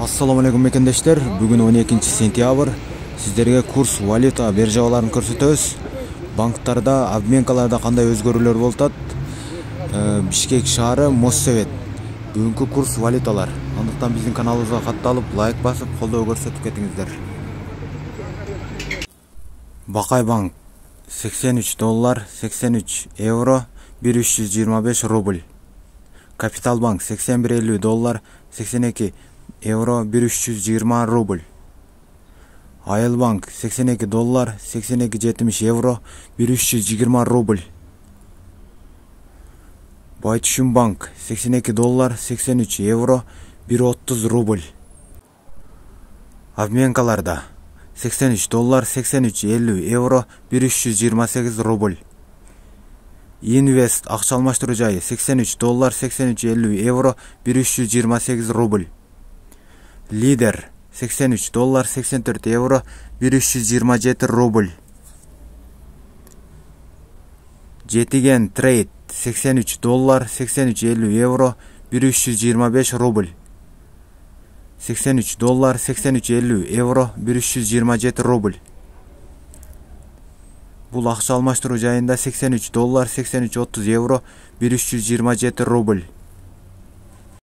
Assalamu alaikum mekендештер. Бүгін 12 сентябрь. Сіздерге курс валюта биржаларын көрсөтөбүз. Банктарда, обменкаларда кандай өзгөрүүлөр болуп атат? Бишкек шаары, Моссовет. Бүгүнкү курс валюталар. Андыктан биздин каналыбызга катталып, лайк басып, колдоо көрсөтүп кетиңиздер. Бакай банк 83 доллар, 83 евро, 1325 рубль. Капитал банк 81,50 доллар, 82 евро, 1320 рубль. Айыл банк 82 доллар, 82,70 евро, 1320 рубль. Байтүшүн банк 82 доллар, 83 евро, 130 рубль. Обменкаларда 83 доллар, 83,50 евро, 1328 рубль. Инвест акча алмаштыруу жайы 83 доллар, 83,50 евро, 1328 рубль. Лидер 83 доллар, 84 евро, 1327 рубль. Жетиген трейд 83 доллар, 83,50 евро, 1325 рубль. 83 доллар, 83,50 евро, 1327 рубль. Бул акча алмаштыруу жайында 83 доллар, 83,30 евро, 1327 рубль.